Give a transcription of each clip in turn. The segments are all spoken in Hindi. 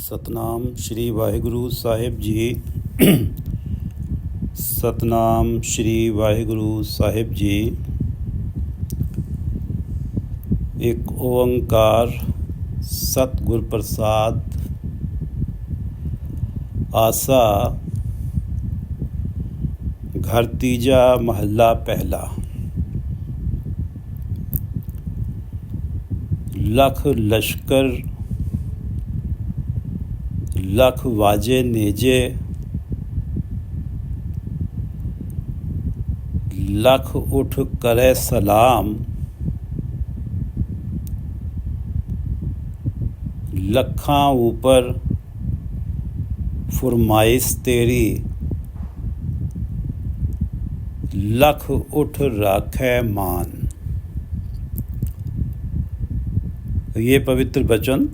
ਸਤਨਾਮ ਸ਼੍ਰੀ ਵਾਹਿਗੁਰੂ ਸਾਹਿਬ ਜੀ। ਸਤਨਾਮ ਸ਼੍ਰੀ ਵਾਹਿਗੁਰੂ ਸਾਹਿਬ ਜੀ। ਇੱਕ ਓੰਕਾਰ ਸਤਿਗੁਰ ਪ੍ਰਸਾਦ। आसा घर तीजा महला पहला। लख लश्कर लख वाजे नेजे, लख उठ करे सलाम। लखां ऊपर फरमाइश तेरी, लख उठ राखे मान। ये पवित्र वचन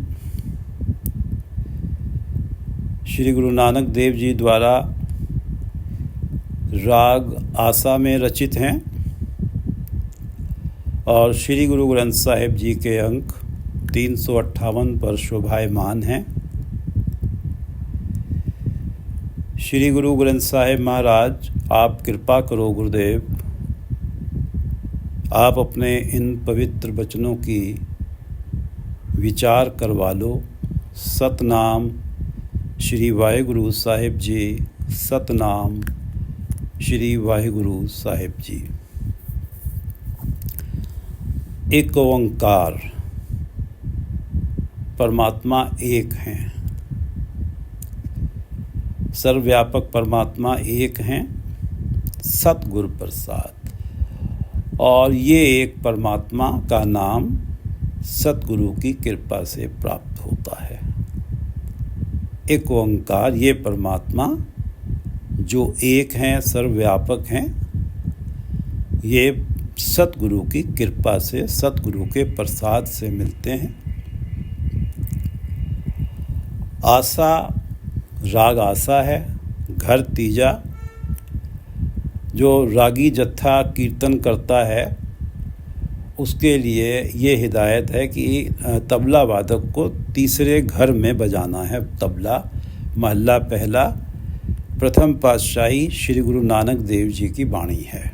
श्री गुरु नानक देव जी द्वारा राग आसा में रचित हैं और श्री गुरु ग्रंथ साहिब जी के अंक 358 पर शोभायमान हैं। श्री गुरु ग्रंथ साहिब महाराज, आप कृपा करो गुरुदेव, आप अपने इन पवित्र वचनों की विचार करवा लो। सतनाम श्री वाहिगुरु साहिब जी। सतनाम श्री वाहिगुरु साहिब जी। एक ओंकार, परमात्मा एक हैं। सर्वव्यापक परमात्मा एक हैं, सतगुरु प्रसाद। और ये एक परमात्मा का नाम सतगुरु की कृपा से प्राप्त होता है। एक ओंकार, ये परमात्मा जो एक हैं, सर्वव्यापक हैं, ये सतगुरु की कृपा से, सतगुरु के प्रसाद से मिलते हैं। आसा राग आसा है। घर तीजा, जो रागी जत्था कीर्तन करता है उसके लिए ये हिदायत है कि तबला वादक को तीसरे घर में बजाना है। तबला महला पहला, प्रथम पातशाही श्री गुरु नानक देव जी की वाणी है।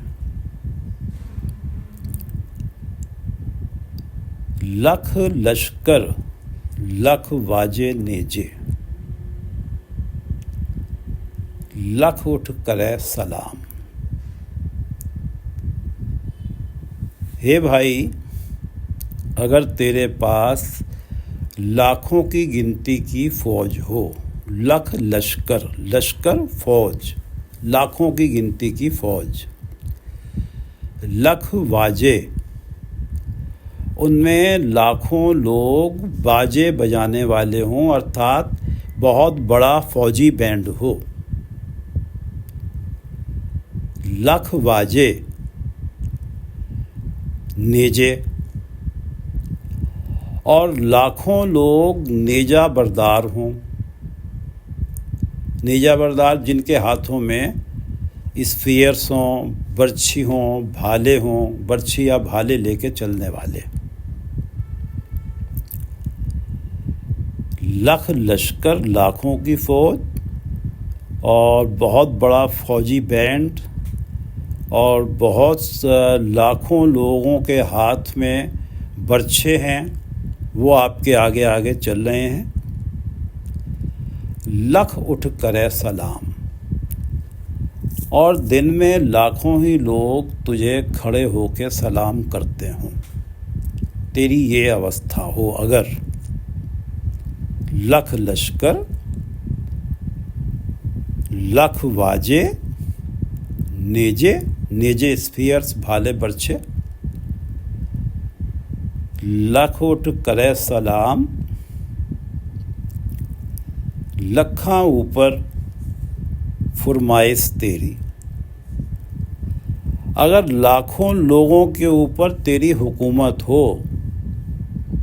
लख लश्कर लख वाजे नेजे, लख उठ करे सलाम। हे भाई, अगर तेरे पास लाखों की गिनती की फौज हो, लख लश्कर, लश्कर फौज, लाखों की गिनती की फौज, लख वाजे, उनमें लाखों लोग बाजे बजाने वाले हों, अर्थात बहुत बड़ा फौजी बैंड हो। लख वाजे नेजे, और लाखों लोग नेजा बरदार हों। नेजा बरदार जिनके हाथों में स्फीयर्स हों, बर्छी हों, भाले हों, बर्छी या भाले लेके चलने वाले। लख लश्कर, लाखों की फौज, और बहुत बड़ा फौजी बैंड, और बहुत लाखों लोगों के हाथ में बर्छे हैं, वो आपके आगे आगे चल रहे हैं। लख उठ करे सलाम, और दिन में लाखों ही लोग तुझे खड़े होके सलाम करते हों। तेरी ये अवस्था हो अगर, लख लश्कर लख वाजे नेजे, नेजे स्फीयर्स, भाले बर्छे, लख उठ करे सलाम, लखां ऊपर फरमाइश तेरी। अगर लाखों लोगों के ऊपर तेरी हुकूमत हो,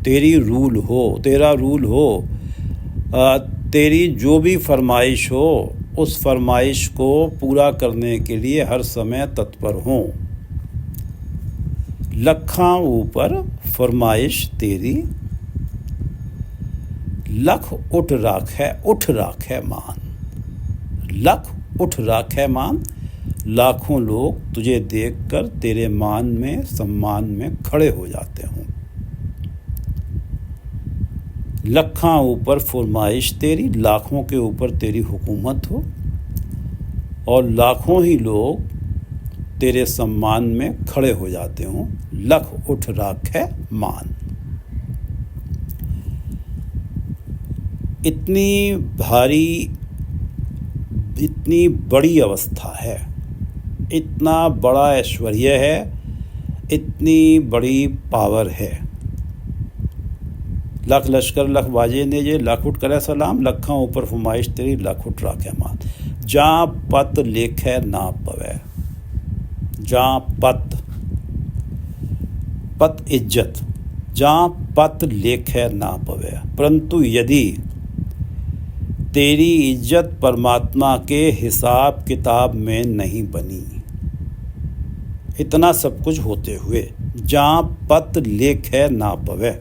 तेरी रूल हो, तेरा रूल हो, तेरी जो भी फरमाइश हो, उस फरमाइश को पूरा करने के लिए हर समय तत्पर हों। लखां ऊपर फरमाइश तेरी, लख उठ राखै उठ राखै मान, लख उठ राखै मान। लाखों लोग तुझे देखकर तेरे मान में सम्मान में खड़े हो जाते हों। लखां ऊपर फरमाइश तेरी, लाखों के ऊपर तेरी हुकूमत हो, और लाखों ही लोग तेरे सम्मान में खड़े हो जाते हों। लख उठ राखै मान। इतनी भारी, इतनी बड़ी अवस्था है, इतना बड़ा ऐश्वर्य है, इतनी बड़ी पावर है। लख लश्कर लख बाजे ने जे, लख उठ करे सलाम। लखां ऊपर फरमाइश तेरी, लख उठ राखे मान। जां पत लेखै ना पवै, जां पत, पत इज्जत, जां पत लेखै ना पवै। परंतु यदि तेरी इज्जत परमात्मा के हिसाब किताब में नहीं बनी, इतना सब कुछ होते हुए, जां पत लेखै ना पवै,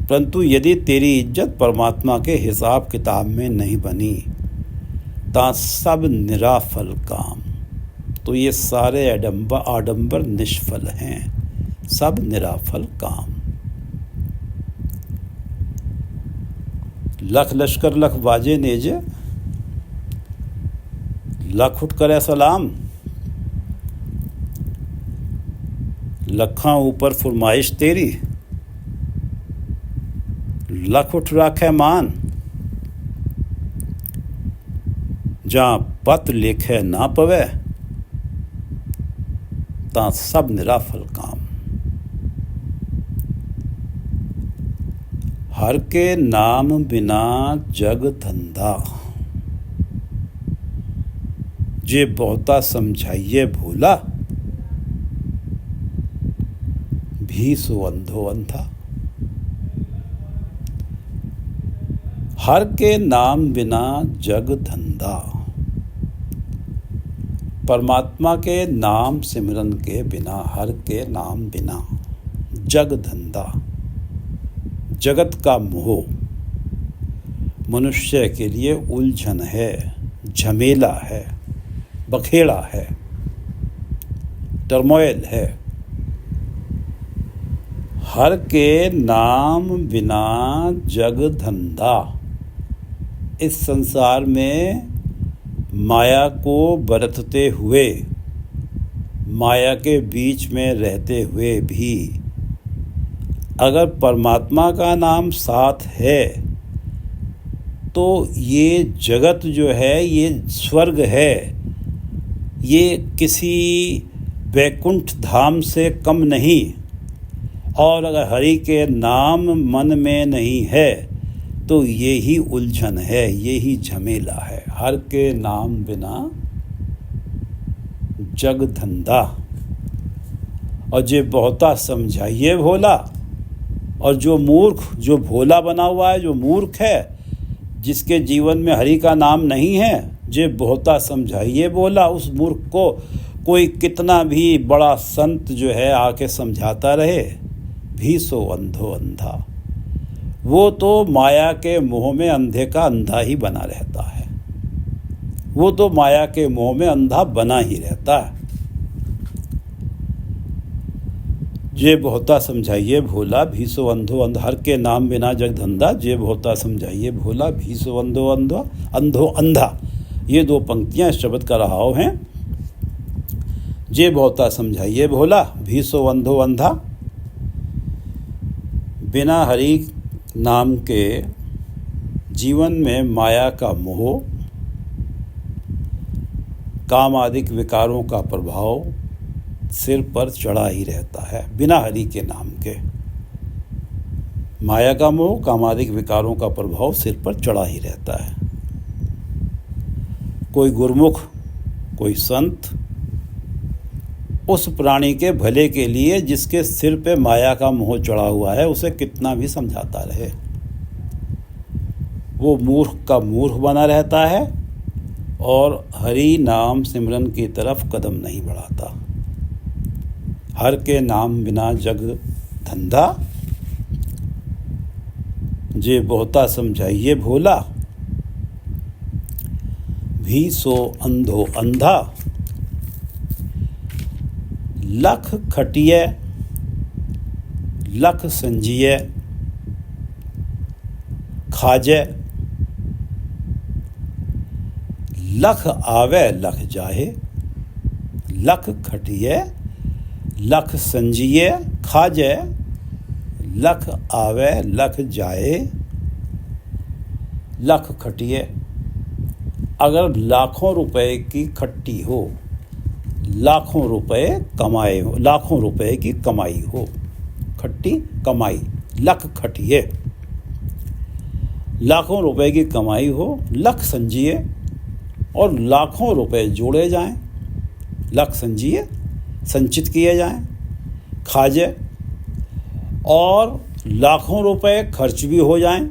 परंतु यदि तेरी इज्जत परमात्मा के हिसाब किताब में नहीं बनी, ता सब निराफल काम। तो ये सारे आडंबर निष्फल हैं, सब निराफल काम। लख लश्कर लख बाजे नेजे, लख उठ करे सलाम। लखां ऊपर फरमाइश तेरी, लख उठ राखै मान। जां पत लेखै ना पवै, तां सब निराफल काम। हर के नाम बिना जग धंधा, जे बहुता समझाइए भोला, भी सो अंधो अंधा। हर के नाम बिना जग धंधा, परमात्मा के नाम सिमरन के बिना, हर के नाम बिना जग धंधा, जगत का मोह मनुष्य के लिए उलझन है, झमेला है, बखेड़ा है, टर्मोइल है। हर के नाम बिना जग धंधा। इस संसार में माया को बरतते हुए, माया के बीच में रहते हुए भी अगर परमात्मा का नाम साथ है, तो ये जगत जो है, ये स्वर्ग है, ये किसी वैकुंठ धाम से कम नहीं। और अगर हरि के नाम मन में नहीं है, तो ये ही उलझन है, ये ही झमेला है। हर के नाम बिना जग धंधा। और जे बहुता समझाइए भोला, और जो मूर्ख, जो भोला बना हुआ है, जो मूर्ख है, जिसके जीवन में हरि का नाम नहीं है, जे बहुता समझाइए बोला, उस मूर्ख को कोई कितना भी बड़ा संत जो है आके समझाता रहे, भी सो अंधो अंधा। वो तो माया के मोह में अंधे का अंधा ही बना रहता है, वो तो माया के मोह में अंधा बना ही रहता है। जे बहुता समझाइए भोला, भी सो अंधो अंधा। हर के नाम बिना जग धंधा, जे बहुता समझाइए भोला, भी सो अंधो अंधा, अंधो अंधा। ये दो पंक्तियां इस शब्द का रहाव हैं। जे बहुता समझाइए भोला, भी सो अंधो अंधा। बिना हरि नाम के जीवन में माया का मोह, काम आदिक विकारों का प्रभाव सिर पर चढ़ा ही रहता है। बिना हरि के नाम के माया का मोह, कामादिक विकारों का प्रभाव सिर पर चढ़ा ही रहता है। कोई गुरमुख, कोई संत उस प्राणी के भले के लिए, जिसके सिर पे माया का मोह चढ़ा हुआ है, उसे कितना भी समझाता रहे, वो मूर्ख का मूर्ख बना रहता है और हरि नाम सिमरन की तरफ कदम नहीं बढ़ाता। हर के नाम बिना जग धंधा। जे बहुता समझाइए भोला, भी सो अंधो अंधा। लख खटिए लख संजिए, खाजे लख आवे लख जाहे। लख खटिए लख संजिए, खाजे लख आवे लख जाए। लख खटिए, अगर लाखों रुपए की खट्टी हो, लाखों रुपए कमाए हो, लाखों रुपए की कमाई हो, खट्टी कमाई, लख खटिए, लाखों रुपए की कमाई हो। लख संजिए, और लाखों रुपए जोड़े जाएं, लख संजिए, संचित किए जाएं। खाजे, और लाखों रुपए खर्च भी हो जाएं।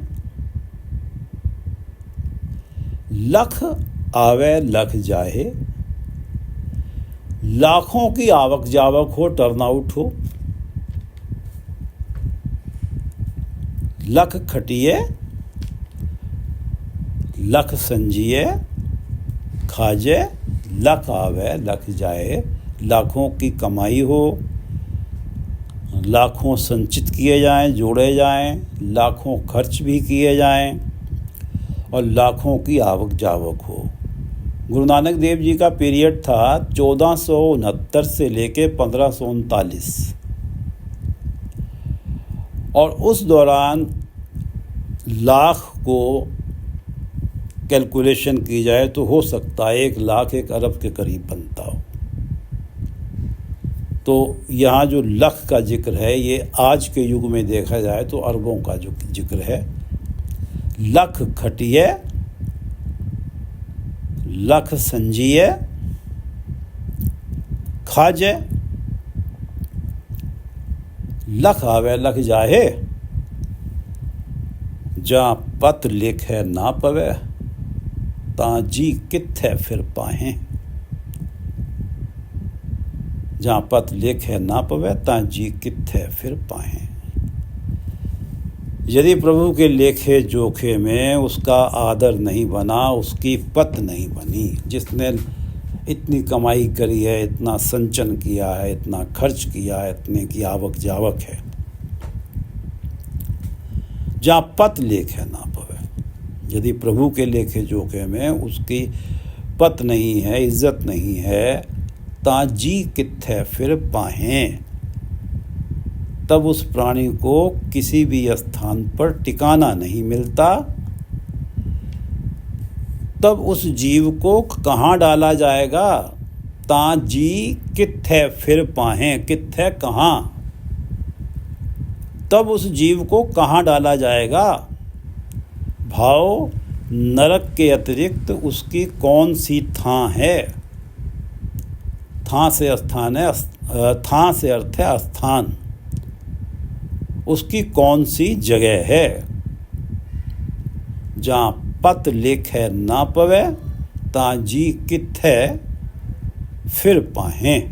लख आवे लख जाए, लाखों की आवक जावक हो, टर्नआउट हो। लख खटिए लख संजिए, खाजे लख आवे लख जाए। लाखों की कमाई हो, लाखों संचित किए जाएं, जोड़े जाएं, लाखों खर्च भी किए जाएं, और लाखों की आवक जावक हो। गुरु नानक देव जी का पीरियड था 1469 से लेके 1539, और उस दौरान लाख को कैलकुलेशन की जाए तो हो सकता है 1 लाख 1 अरब के करीब बनता हो। तो यहाँ जो लख का जिक्र है, ये आज के युग में देखा जाए तो अरबों का जो जिक्र है। लख खटिए लख संजिए, खाजे लख आवे लख जाहे। जहाँ पत लिखे ना पवे, ता जी कित्थे फिर पाहें। जहाँ पत लिखे ना पवे, ता जी कित्थे फिर पाहें। यदि प्रभु के लेखे जोखे में उसका आदर नहीं बना, उसकी पत नहीं बनी, जिसने इतनी कमाई करी है, इतना संचन किया है, इतना खर्च किया है, इतने की आवक जावक है, जहाँ पत लेखे ना पवे, यदि प्रभु के लेखे जोखे में उसकी पत नहीं है, इज्जत नहीं है, ता जी कित्थे फिर पाहें। तब उस प्राणी को किसी भी स्थान पर टिकाना नहीं मिलता। तब उस जीव को कहाँ डाला जाएगा? ता जी कित्थे फिर पाहें, कित्थे कहाँ, तब उस जीव को कहाँ डाला जाएगा? भाव नरक के अतिरिक्त उसकी कौन सी थां है? थां से स्थान है, थां से अर्थ है स्थान। उसकी कौन सी जगह है? जहाँ पत लिखे ना पवे, ता जी कित्थे फिर पाहें।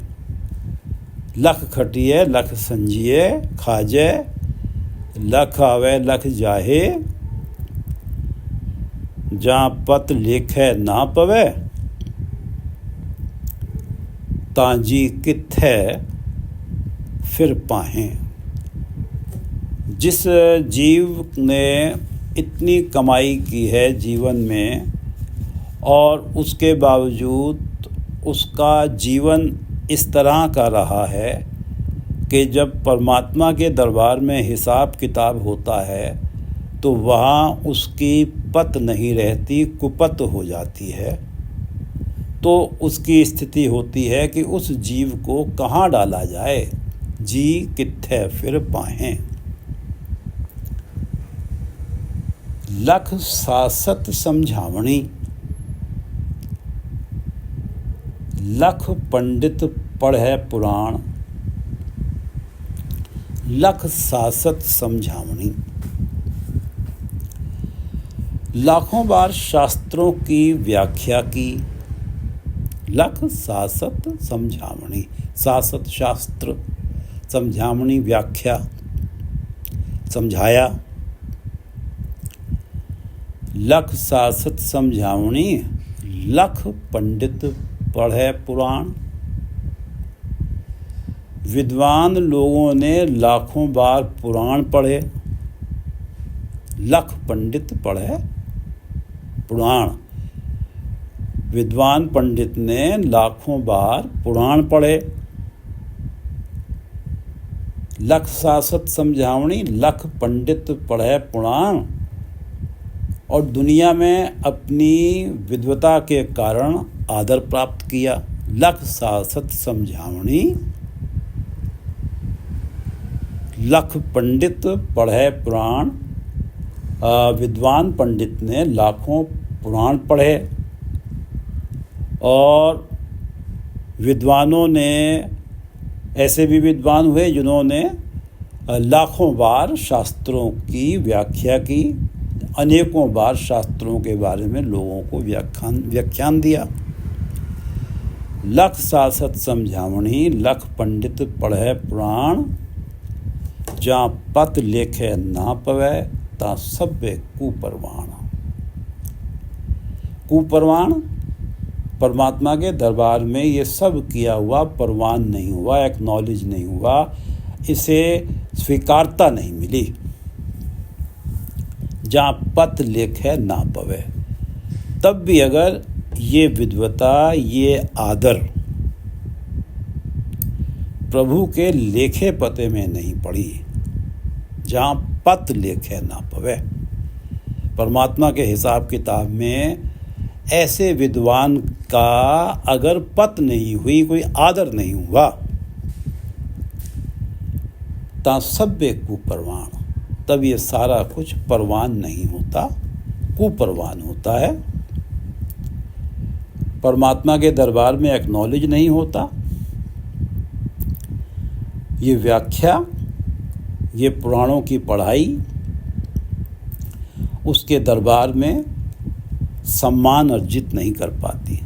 लख खटिए लख संजिए, खाजे लख आवे लख जाहे। जहाँ पत लिखे ना पवे, ता जी कित्थे फिर पाहें। जिस जीव ने इतनी कमाई की है जीवन में, और उसके बावजूद उसका जीवन इस तरह का रहा है कि जब परमात्मा के दरबार में हिसाब किताब होता है तो वहाँ उसकी पत नहीं रहती, कुपत हो जाती है। तो उसकी स्थिति होती है कि उस जीव को कहाँ डाला जाए? जी कित्थे फिर पाहें। लख सासत समझावणी, लख पंडित पढ़े पुराण, लख सासत समझावणी। लाखों बार शास्त्रों की व्याख्या की, लख सासत समझावणी। सासत शास्त्र, समझावणी व्याख्या, समझाया। लख सासत समझावणी, लख पंडित पढ़े पुराण। विद्वान लोगों ने लाखों बार पुराण पढ़े, लख पंडित पढ़े पुराण। विद्वान पंडित ने लाखों बार पुराण पढ़े। लख सासत समझावणी, लख पंडित पढ़े पुराण। और दुनिया में अपनी विद्वता के कारण आदर प्राप्त किया। लख सासत समझावणी, लख पंडित पढ़े पुराण। विद्वान पंडित ने लाखों पुराण पढ़े और विद्वानों ने ऐसे भी विद्वान हुए जिन्होंने लाखों बार शास्त्रों की व्याख्या की, अनेकों बार शास्त्रों के बारे में लोगों को व्याख्यान दिया। लख सासत समझावणी, लख पंडित पढ़े पुराण। जहाँ पत लेखे ना पवै, ता सभ्य कुप्रवाण। कुप्रवाण परमात्मा के दरबार में ये सब किया हुआ प्रवान नहीं हुआ, एक्नॉलेज नहीं हुआ, इसे स्वीकारता नहीं मिली। जहाँ पत लेखे ना पवे, तब भी अगर ये विद्वता, ये आदर प्रभु के लेखे पते में नहीं पड़ी, जहाँ पत लेखे ना पवे। परमात्मा के हिसाब किताब में ऐसे विद्वान का अगर पत नहीं हुई, कोई आदर नहीं हुआ, ता सभ्य कुप्रवाण, तब ये सारा कुछ परवान नहीं होता, कुप्रवान होता है। परमात्मा के दरबार में एक्नॉलेज नहीं होता। ये व्याख्या, ये पुराणों की पढ़ाई उसके दरबार में सम्मान अर्जित नहीं कर पाती।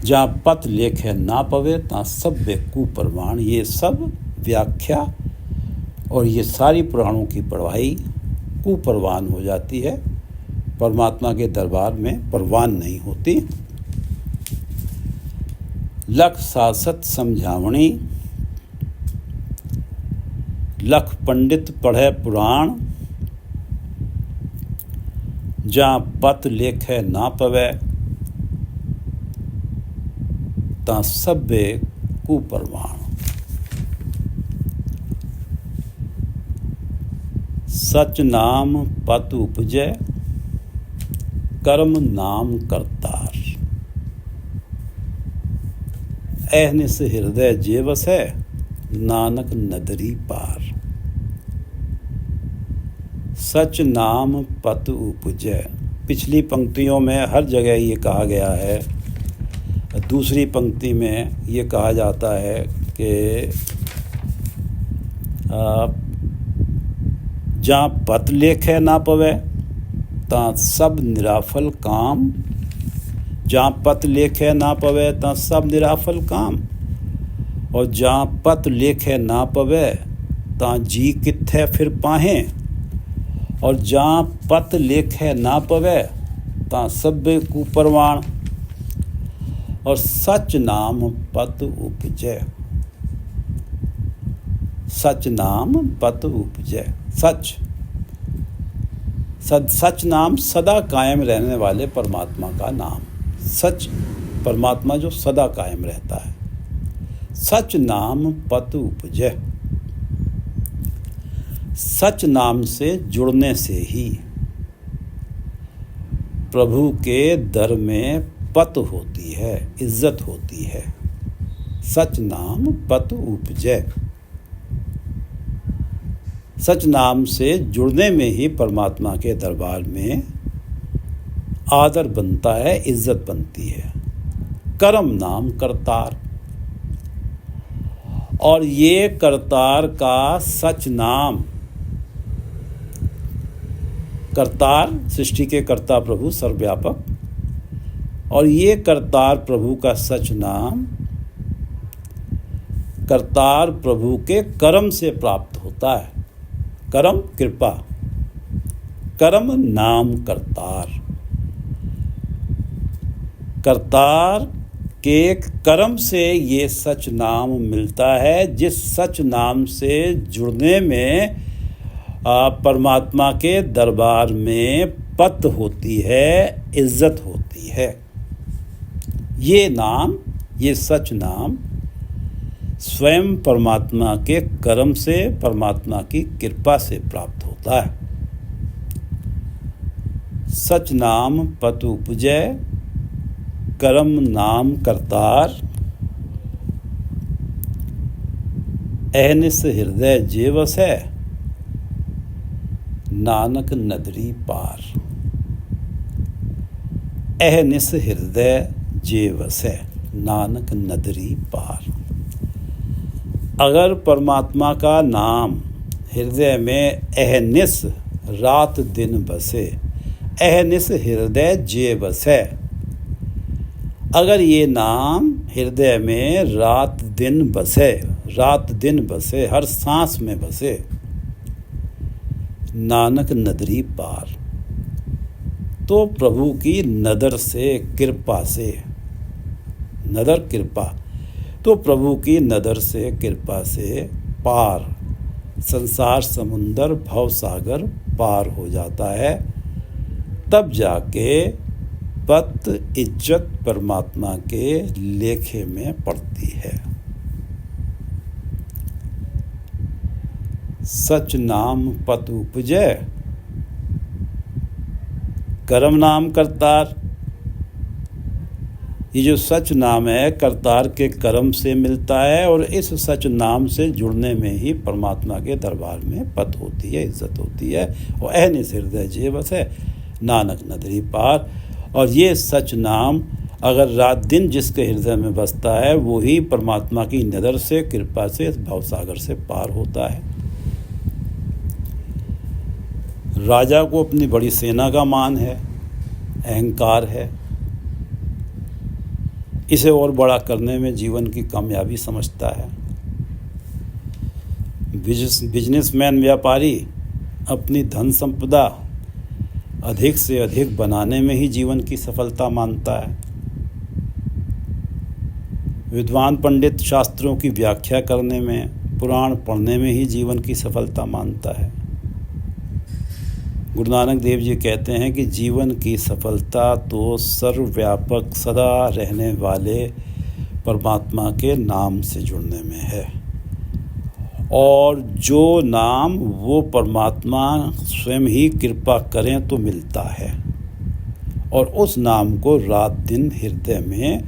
जहाँ पत लेखे ना पवे, ता सभ्य कुप्रवाण। ये सब व्याख्या और ये सारी पुराणों की पढ़ाई कुप्रवान हो जाती है, परमात्मा के दरबार में परवान नहीं होती। लख सासत समझावणी, लख पंडित पढ़े पुराण। जहाँ पत लेखे ना पवे, ता सभ्य कुप्रवाण। सच नाम पत उपजै, कर्म नाम करतार। अहनिस हृदय जे वसै, नानक नदरी पार। सच नाम पत उपजै। पिछली पंक्तियों में हर जगह ये कहा गया है। दूसरी पंक्ति में ये कहा जाता है कि जहाँ पत लेखे ना पवे, ता सब निराफल काम। जहाँ पत लेखे ना पवे, ता सब निराफल काम। और जहाँ पत लेखे ना पवे, ता जी कित्थे फिर पाहें। और जहाँ पत लेखे ना पवे, ता सभ्य कुप्रवाण। और सच नाम पत उपजै। सच नाम पत उपजै। सच नाम सदा कायम रहने वाले परमात्मा का नाम। सच परमात्मा जो सदा कायम रहता है। सच नाम पत उपजै। सच नाम से जुड़ने से ही प्रभु के दर में पत होती है, इज्जत होती है। सच नाम पत उपजै। सच नाम से जुड़ने में ही परमात्मा के दरबार में आदर बनता है, इज्जत बनती है। कर्म नाम करतार। और ये करतार का सच नाम, करतार सृष्टि के कर्ता प्रभु सर्वव्यापक, और ये करतार प्रभु का सच नाम करतार प्रभु के कर्म से प्राप्त होता है। कर्म कृपा, कर्म नाम करतार। करतार के कर्म से ये सच नाम मिलता है, जिस सच नाम से जुड़ने में परमात्मा के दरबार में पत होती है, इज्जत होती है। ये नाम, ये सच नाम स्वयं परमात्मा के कर्म से, परमात्मा की कृपा से प्राप्त होता है। सच नाम पत उपजै, कर्म नाम करतार। अहनिस हृदय जे वसै, नानक नदरी पार। अहनिस हृदय जे वसै, नानक नदरी पार। अगर परमात्मा का नाम हृदय में अहनिस रात दिन बसे, अहनिस हृदय जे बसे, अगर ये नाम हृदय में रात दिन बसे, रात दिन बसे, हर सांस में बसे, नानक नदरी पार, तो प्रभु की नदर से, कृपा से, नदर कृपा, तो प्रभु की नदर से, कृपा से पार, संसार समुंदर भव सागर पार हो जाता है। तब जाके पत इज्जत परमात्मा के लेखे में पड़ती है। सच नाम पत उपजै, कर्म नाम करतार। ये जो सच नाम है करतार के कर्म से मिलता है, और इस सच नाम से जुड़ने में ही परमात्मा के दरबार में पत होती है, इज्जत होती है। और अहनिस हृदय जे बसै, नानक नदरी पार। और ये सच नाम अगर रात दिन जिसके हृदय में बसता है, वो ही परमात्मा की नज़र से, कृपा से, भवसागर से पार होता है। राजा को अपनी बड़ी सेना का मान है, अहंकार है, इसे और बड़ा करने में जीवन की कामयाबी समझता है। बिजनेसमैन, व्यापारी अपनी धन संपदा अधिक से अधिक बनाने में ही जीवन की सफलता मानता है। विद्वान पंडित शास्त्रों की व्याख्या करने में, पुराण पढ़ने में ही जीवन की सफलता मानता है। गुरु नानक देव जी कहते हैं कि जीवन की सफलता तो सर्वव्यापक सदा रहने वाले परमात्मा के नाम से जुड़ने में है, और जो नाम वो परमात्मा स्वयं ही कृपा करें तो मिलता है, और उस नाम को रात दिन हृदय में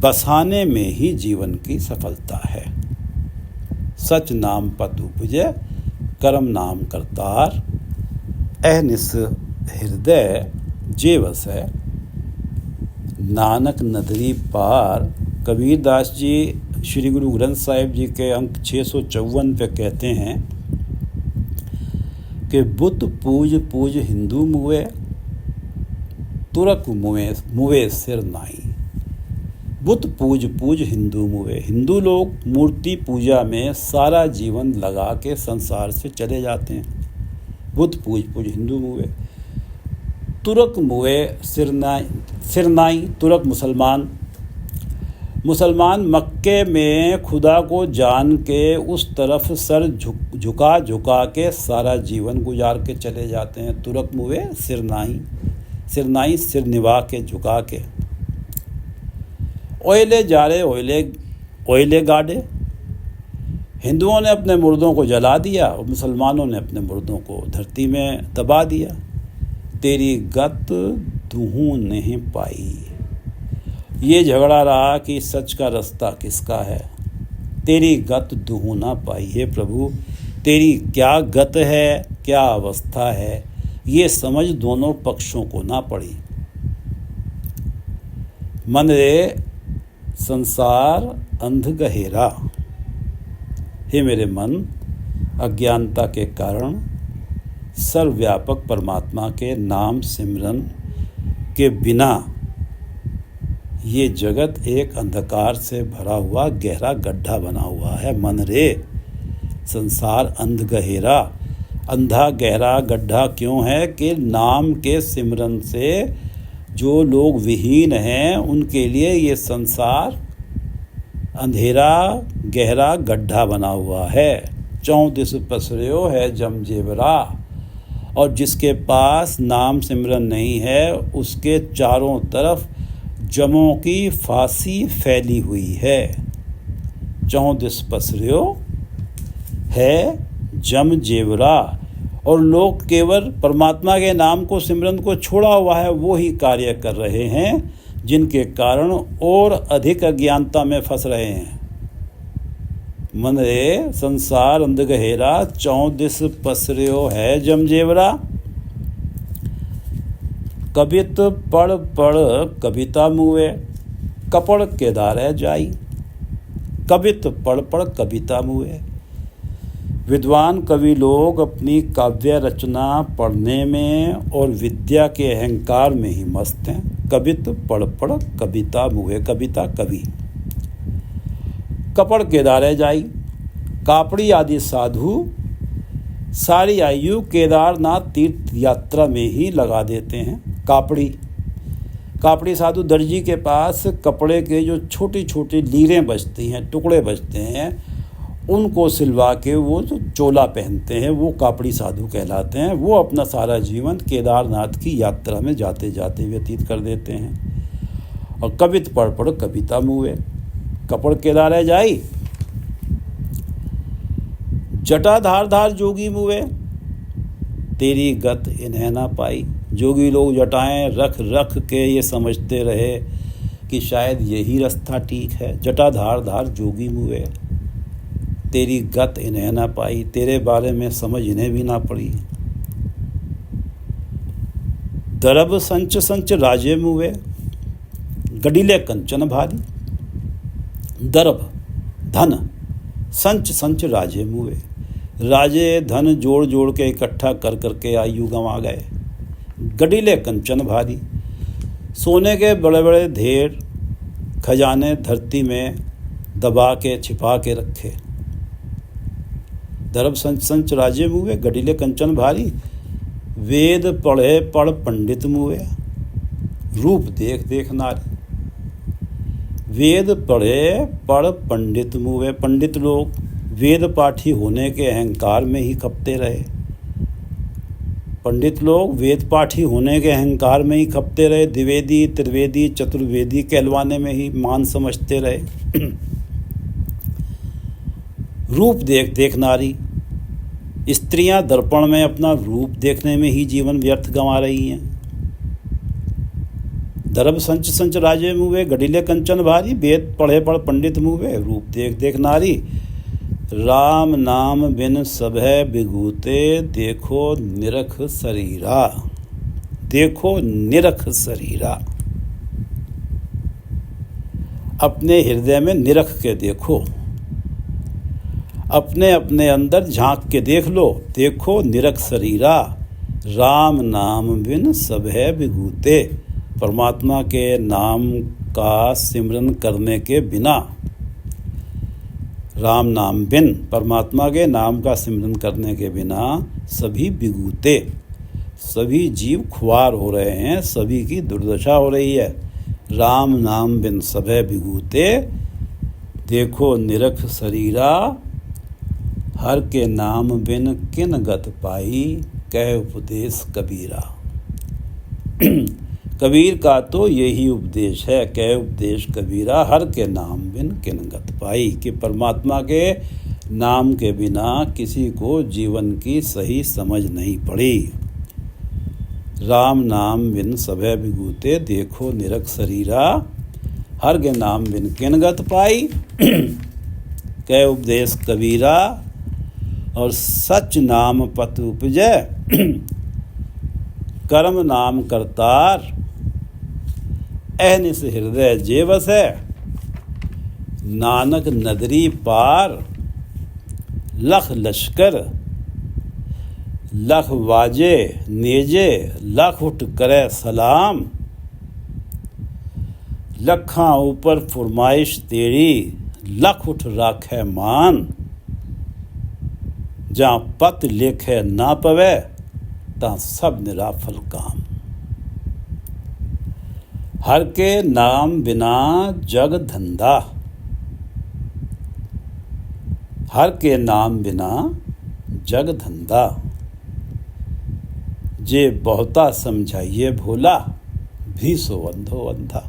बसाने में ही जीवन की सफलता है। सच नाम पत उपजै, कर्म नाम करतार। अहनिस हृदय जे वसै, नानक नदरी पार। कबीरदास जी श्री गुरु ग्रंथ साहिब जी के अंक 654 पे कहते हैं कि बुत पूज पूज हिंदू मुए, तुरक मुए सिर नाई। बुत पूज पूज हिंदू मुए। हिंदू लोग मूर्ति पूजा में सारा जीवन लगा के संसार से चले जाते हैं। बुत पूज पूज हिंदू मुए, तुरक मुए सिर नाई। तुरक मुसलमान मक्के में खुदा को जान के उस तरफ सर झुका के सारा जीवन गुजार के चले जाते हैं। तुरक मुए सिर नाई, सिर निभा के झुका के। ओयले जारे ओयले गाड़े। हिंदुओं ने अपने मुर्दों को जला दिया और मुसलमानों ने अपने मुर्दों को धरती में दबा दिया। तेरी गत दुहू नहीं पाई। ये झगड़ा रहा कि सच का रास्ता किसका है। तेरी गत दुहू ना पाई। हे प्रभु, तेरी क्या गत है, क्या अवस्था है, ये समझ दोनों पक्षों को ना पड़ी। मन रे संसार अंध गहेरा। हे मेरे मन, अज्ञानता के कारण सर्वव्यापक परमात्मा के नाम सिमरन के बिना ये जगत एक अंधकार से भरा हुआ गहरा गड्ढा बना हुआ है। मन रे संसार अंध गहेरा। अंधा गहरा गड्ढा क्यों है कि नाम के सिमरन से जो लोग विहीन हैं उनके लिए ये संसार अंधेरा गहरा गड्ढा बना हुआ है। 34 पसर्यो है जम जेवरा, और जिसके पास नाम सिमरन नहीं है उसके चारों तरफ जमों की फांसी फैली हुई है। 34 पसर्यो है जम जेवरा, और लोग केवल परमात्मा के नाम को सिमरन को छोड़ा हुआ है वो ही कार्य कर रहे हैं, जिनके कारण और अधिक अज्ञानता में फंस रहे हैं। मन रे संसार अंध गहेरा, 34 पसर्यो है जम जेवरा। कबित पढ़ पढ़ कविता मुए, कपड़ केदार जाई। कबित पढ़ पढ़ कविता मुए। विद्वान कवि लोग अपनी काव्य रचना पढ़ने में और विद्या के अहंकार में ही मस्त हैं। कवित पढ़ पढ़ कविता मुहे, कविता कवि। कपड़ केदार जाई, कापड़ी आदि साधु सारी आयु केदारनाथ तीर्थ यात्रा में ही लगा देते हैं। कापड़ी साधु दर्जी के पास कपड़े के जो छोटी छोटी लीरें बचती हैं, टुकड़े बचते हैं, उनको सिलवा के वो जो चोला पहनते हैं वो कापड़ी साधु कहलाते हैं। वो अपना सारा जीवन केदारनाथ की यात्रा में जाते जाते व्यतीत कर देते हैं। और कवित पढ़ पढ़ कविता मुए, कपड़ केदार जाई। जटा धार धार जोगी मुए, तेरी गत इन्हें ना पाई। जोगी लोग जटाएं रख रख के ये समझते रहे कि शायद यही रास्ता ठीक है। जटा धार धार जोगी मुए, तेरी गत इन्हें ना पाई, तेरे बारे में समझ इन्हें भी ना पड़ी। दरब संच संच राजे मुए, गडीले कंचन भारी। दरब धन, संच संच राजे मुए। राजे धन जोड़ जोड़ के इकट्ठा कर करके आयु गंवा गए। गडीले कंचन भारी, सोने के बड़े बड़े ढेर खजाने धरती में दबा के छिपा के रखे। दरब संच संच राजे मुए, गडीले कंचन भारी। वेद पढ़े पढ़ पंडित मुए, रूप देख देख नारी। वेद पढ़े पढ़ पंडित मुए, पंडित लोग वेद पाठी होने के अहंकार में ही खपते रहे। पंडित लोग वेद पाठी होने के अहंकार में ही खपते रहे। द्विवेदी त्रिवेदी चतुर्वेदी कहलवाने में ही मान समझते रहे। रूप देख देख नारी, स्त्रियां दर्पण में अपना रूप देखने में ही जीवन व्यर्थ गंवा रही हैं। दरब संच संच राजे मुए, गडीले कंचन भारी। वेद पढ़े पढ़ पंडित मुए, रूप देख देख नारी। राम नाम बिन सभय बिगूते, देखो निरख शरीरा। देखो निरख शरीरा, अपने हृदय में निरख के देखो, अपने अपने अंदर झांक के देख लो। देखो निरख शरीरा, राम नाम बिन सभय बिगूते। परमात्मा के नाम का सिमरन करने के बिना, राम नाम बिन, परमात्मा के नाम का सिमरन करने के बिना सभी बिगूते, सभी जीव खुआर हो रहे हैं, सभी की दुर्दशा हो रही है। राम नाम बिन सभय बिगूते, देखो निरख शरीरा। हर के नाम बिन किन गत पाई, कह उपदेश कबीरा। कबीर का तो यही उपदेश है, कह उपदेश कबीरा। हर के नाम बिन किन गत पाई, कि परमात्मा के नाम के बिना किसी को जीवन की सही समझ नहीं पड़ी। राम नाम बिन सभय बिगूते, देखो निरख शरीरा। हर के नाम बिन किन गत पाई, कह उपदेश कबीरा। और सच नाम पत उपजय, कर्म नाम करतार। अहनिस हृदय जे बसै, नानक नदरी पार। लख लश्कर लख वाजे नेजे, लख उठ करे सलाम। लखां ऊपर फुरमाइश तेरी, लख उठ राखे मान। जहाँ पत लेखे ना पवे ता सब निराफल काम। हर के नाम बिना जग धंधा, हर के नाम बिना जग धंधा। जे बहुता समझाइए भोला, भी सो अंधो अंधा।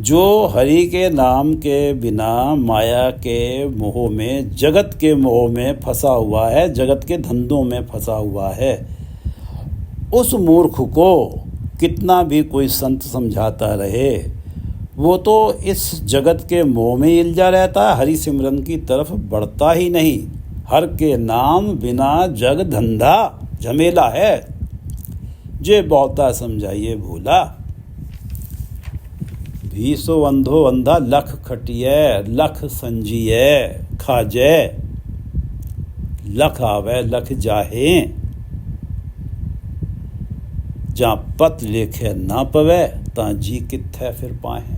जो हरि के नाम के बिना माया के मोह में, जगत के मोह में फंसा हुआ है, जगत के धंधों में फंसा हुआ है, उस मूर्ख को कितना भी कोई संत समझाता रहे, वो तो इस जगत के मोह में ही उलझा रहता, हरि सिमरन की तरफ बढ़ता ही नहीं। हर के नाम बिना जग धंधा, झमेला है। जे बहुता समझाइए भोला, भी सो अंधो अंधा। लख खटिए लख संजिए खाजे, लख आवे लख जाहे। जहाँ पत लेखे ना पवे ता जी कित्थे फिर पाहे।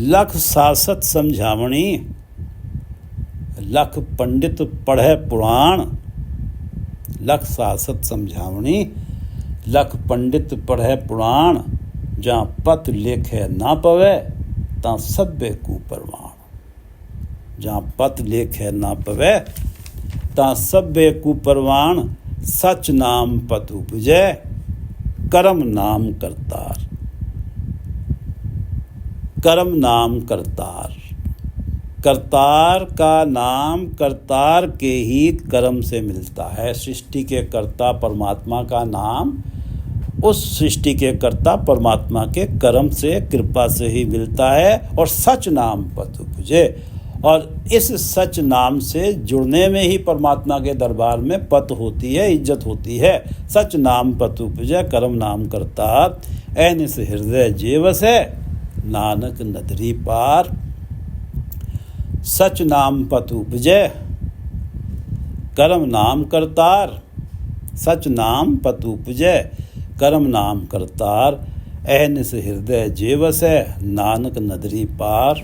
लख सासत समझावणी, लख पंडित पढ़े पुराण। लख सासत समझावणी, लख पंडित पढ़े पुराण। जहाँ पत लेखे ना पवे ता सभ्य कुप्रमाण। जहाँ पत लेखे ना पवे ता सभ्य कुप्रमाण। सच नाम पत उपजे, कर्म नाम करतार। कर्म नाम करतार। करतार का नाम करतार के ही कर्म से मिलता है। सृष्टि के कर्ता परमात्मा का नाम उस सृष्टि के कर्ता परमात्मा के कर्म से, कृपा से ही मिलता है। और सच नाम पत उपजे, और इस सच नाम से जुड़ने में ही परमात्मा के दरबार में पत होती है, इज्जत होती है। सच नाम पत उपजे, कर्म नाम करतार। ऐनिस हृदय जेवस है, नानक नदरी पार। सच नाम पत उपजे, कर्म नाम करतार। सच नाम पत उपजे, कर्म नाम करतार। ऐनिस हृदय जेवस है, नानक नदरी पार।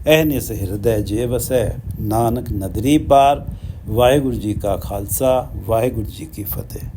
ऐनिस हृदय जेवस है, नानक नदरी पार। वाहिगुरु जी का खालसा, वाहिगुरु जी की फतेह।